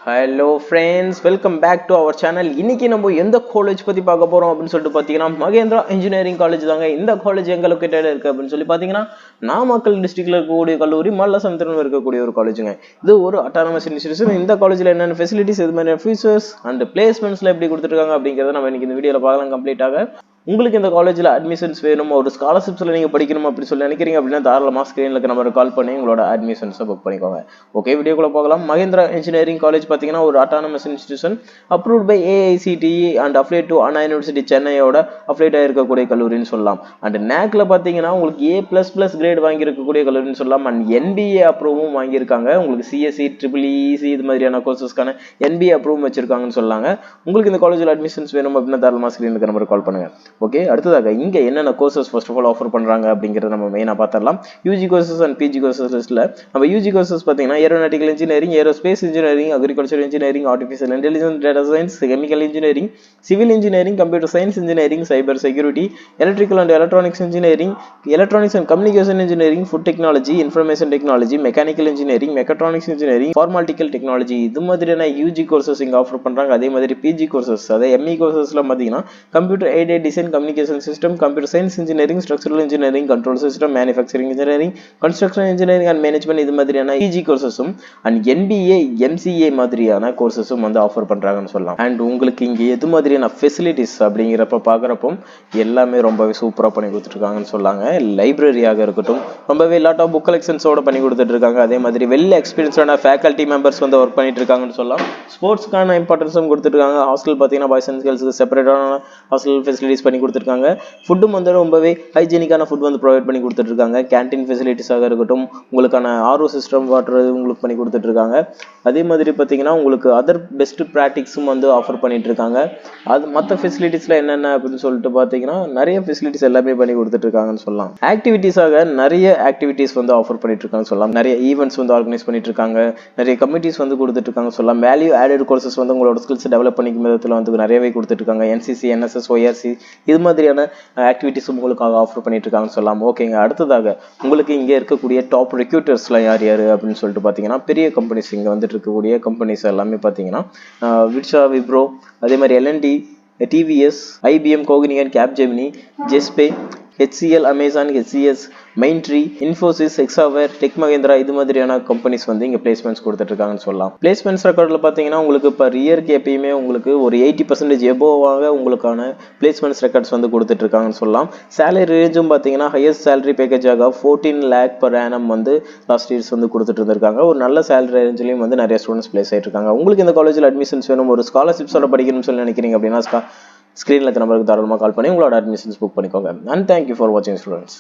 Hello friends, welcome back to our channel. இன்னைக்கு நம்ம எந்த காலேஜ் பற்றி பார்க்க போகிறோம் அப்படின்னு சொல்லிட்டு பார்த்தீங்கன்னா, மகேந்திரா இன்ஜினியரிங் காலேஜ் தாங்க. இந்த காலேஜ் எங்கே லொக்கேட்டட் இருக்குது அப்படின்னு சொல்லி பார்த்தீங்கன்னா, நாமக்கல் டிஸ்ட்ரிக்டில் இருக்கக்கூடிய கல்லூரி மல்லசமுத்திரம் இருக்கக்கூடிய ஒரு காலேஜுங்க. இது ஒரு அட்டானமஸ் இன்ஸ்டிடியூஷன். இந்த காலேஜில் என்னென்ன ஃபெசிலிட்டிஸ், இது மாதிரியான ஃபீச்சர்ஸ் அண்ட் பிளேஸ்மெண்ட்ஸில் எப்படி கொடுத்துருக்காங்க அப்படிங்கிறத நம்ம இன்னைக்கு இந்த வீடியோவில் பார்க்கலாம் கம்ப்ளீட்டாக. உங்களுக்கு இந்த காலேஜில் அட்மிஷன்ஸ் வேணும், ஒரு ஸ்காலர்ஷிப்ஸில் நீங்கள் படிக்கணும் அப்படின்னு சொல்லி நினைக்கிறீங்க அப்படின்னா தாராளமாக ஸ்க்ரீனில் நம்பருக்கு கால் பண்ணி உங்களோட அட்மிஷன்ஸை புக் பண்ணிக்கோங்க. ஓகே, வீடியோக்குள்ளே போகலாம். மகேந்திரா இன்ஜினியரிங் காலேஜ் பார்த்தீங்கன்னா ஒரு autonomous institution, approved by AICTE and affiliate to Anna university சென்னையோட அஃபிலியேட் ஆகிருக்கக்கூடிய கல்லூரின்னு சொல்லலாம். அண்ட் நேக்கில் பார்த்தீங்கன்னா உங்களுக்கு A++ கிரேட் வாங்கியிருக்கக்கூடிய கல்லூரின்னு சொல்லலாம். அண்ட் NBA அப்ரூவும் வாங்கியிருக்காங்க. உங்களுக்கு CSE, EEE இது மாதிரியான கோர்சஸ்க்கான NBA அப்ரூவ் வச்சிருக்காங்கன்னு சொல்லாங்க. உங்களுக்கு இந்த காலேஜில் அட்மிஷன்ஸ் வேணும் அப்படின்னா தாராளமாக ஸ்க்ரீனுக்கு நம்பருக்கு கால் பண்ணுங்க. ஓகே, அடுத்ததாக இங்கே என்னென்ன courses first of all offer பண்ணுறாங்க அப்படிங்கிறத நம்ம மெயினாக பார்த்துடலாம். UG courses and PG courses லிஸ்ட்டில் நம்ம யூஜி கோர்சஸ் பார்த்தீங்கன்னா aeronautical engineering, aerospace engineering, agriculture engineering, artificial intelligence, data science, chemical engineering, civil engineering, computer science engineering, cyber security, electrical and electronics engineering, electronics and communication engineering, food technology, information technology, mechanical engineering, mechatronics engineering, pharmaceutical technology, இது மாதிரியான UG courses இங்கே offer பண்ணுறாங்க. அதே மாதிரி PG courses, அதாவது ME கோர்சஸ்ல பார்த்தீங்கன்னா computer aided design, communication system, computer science engineering, structural engineering, control system, manufacturing engineering, construction engineering and management, இது மாதிரியான பிஜி கோர்சஸும் அண்ட் NBA, MCA மாதிரியான கோர்சஸும் வந்து ஆஃபர் பண்றாங்கன்னு சொல்லலாம். அண்ட் உங்களுக்கு இங்கே எது மாதிரியான ஃபெசிலிட்டிஸ் அப்படிங்கிறப்ப பார்க்குறப்போ எல்லாமே ரொம்பவே சூப்பராக பண்ணி கொடுத்துருக்காங்கன்னு சொல்லாங்க. லைப்ரரியாக இருக்கட்டும், ரொம்பவே லாட் ஆஃப் புக் கலெக்ஷன்ஸோட பண்ணி கொடுத்துட்டு இருக்காங்க. அதே மாதிரி வெல் எக்ஸ்பீரியன்ஸான ஃபேக்கல்ட்டி மெம்பர்ஸ் வந்து ஒர்க் பண்ணிட்டு இருக்காங்கன்னு சொல்லலாம். ஸ்போர்ட்ஸ்க்கான இம்பார்ட்டன்ஸும் கொடுத்துருக்காங்க. ஹாஸ்டல் பார்த்தீங்கன்னா பாய்ஸ் அண்ட் கேர்ள்ஸுக்கு செப்பரேட்டான ஹாஸ்டல் ஃபெசிலிட்டிஸ் பண்ணி கொடுத்துருக்காங்க. ஃபுட்டும் வந்து ரொம்பவே ஹைஜீனிக்கான ஃபுட் வந்து ப்ரொவைட் பண்ணி கொடுத்துட்டு இருக்காங்க. கேன்டீன் ஃபெசிலிட்டிஸாக இருக்கட்டும், உங்களுக்கான RO சிஸ்டம் வாட்டர் உங்களுக்கு பண்ணி கொடுத்துட்டு இருக்காங்க. அதே மாதிரி பார்த்தீங்கன்னா உங்களுக்கு அதர் பெஸ்ட் ப்ராக்டிக்ஸும் வந்து ஆஃபர் பண்ணிட்டு இருக்காங்க. அது மற்ற ஃபெசிலிட்டிஸ்ல என்னென்ன அப்படின்னு சொல்லிட்டு பார்த்தீங்கன்னா நிறைய ஃபெசிலிட்டிஸ் எல்லாமே பண்ணி கொடுத்துட்டு இருக்காங்கன்னு சொல்லலாம். ஆக்டிவிட்டீஸாக நிறைய ஆக்டிவிட்டீஸ் வந்து ஆஃபர் பண்ணிட்டு இருக்காங்கன்னு சொல்லலாம். நிறைய ஈவெண்ட்ஸ் வந்து ஆர்கனைஸ் பண்ணிட்டு இருக்காங்க. நிறைய கமிட்டிஸ் வந்து கொடுத்துட்டு இருக்காங்க சொல்லலாம். வேல்யூ ஆடட் கோர்சஸ் வந்து உங்களோட ஸ்கில்ஸ் டெவலப் பண்ணிக்கும் விதத்தில் வந்து நிறையவே கொடுத்துட்டு இருக்காங்க. NCC, NSS, ORC இது மாதிரியான ஆக்டிவிட்டிஸ் உங்களுக்காக ஆஃபர் பண்ணிட்டு இருக்காங்கன்னு சொல்லலாம். ஓகேங்க, அடுத்ததாக உங்களுக்கு இங்கே இருக்கக்கூடிய டாப் ரெக்ரூட்டர்ஸ்லாம் யார் யார் அப்படின்னு சொல்லிட்டு பார்த்தீங்கன்னா பெரிய கம்பெனிஸ் இங்கே வந்துட்டு இருக்கக்கூடிய கம்பெனிஸ் எல்லாமே பார்த்தீங்கன்னா விட்சா, விப்ரோ, அதே மாதிரி LNT, TVS, IBM, Cognizant, Capgemini, ஜெஸ்பே, HCL, Amazon, HCS, Mindtree, Infosys, Hexaware, tech Mahindra, இது மாதிரியான கம்பெனிஸ் வந்து இங்கே பிளேஸ்மெண்ட்ஸ் கொடுத்துட்டு இருக்காங்கன்னு சொல்லலாம். பிளேஸ்மெண்ட்ஸ் ரெக்கார்டில் பார்த்தீங்கன்னா உங்களுக்கு பர் இயருக்கு எப்பயுமே உங்களுக்கு ஒரு 80% எபோவாக உங்களுக்கான பிளேஸ்மெண்ட்ஸ் ரெக்கார்ட்ஸ் வந்து கொடுத்துட்டு இருக்காங்கன்னு சொல்லலாம். சேலரி ரேஞ்சும் பார்த்தீங்கன்னா ஹையஸ்ட் சேலரி பேக்கேஜாக 14 lakh per annum வந்து லாஸ்ட் இயர்ஸ் வந்து கொடுத்துட்டு இருந்திருக்காங்க. ஒரு நல்ல சேலரி ரேஞ்சிலையும் வந்து நிறைய ஸ்டூடெண்ட்ஸ் பிளேஸ் ஆகிட்டு இருக்காங்க. உங்களுக்கு இந்த காலேஜில் அட்மிஷன்ஸ் வேணும், ஒரு ஸ்காலர்ஷிப்ஸோட படிக்கணும்னு சொல்லி நினைக்கிறீங்க அப்படின்னா ஸ்க்ரீனில் நம்பருக்கு தாராளமாக கால் பண்ணி உங்களோட அட்மிஷன்ஸ் புக் பண்ணிக்கோங்க. அண்ட் தேங்க்யூ ஃபார் வாட்சிங் ஸ்டூடெண்ட்ஸ்.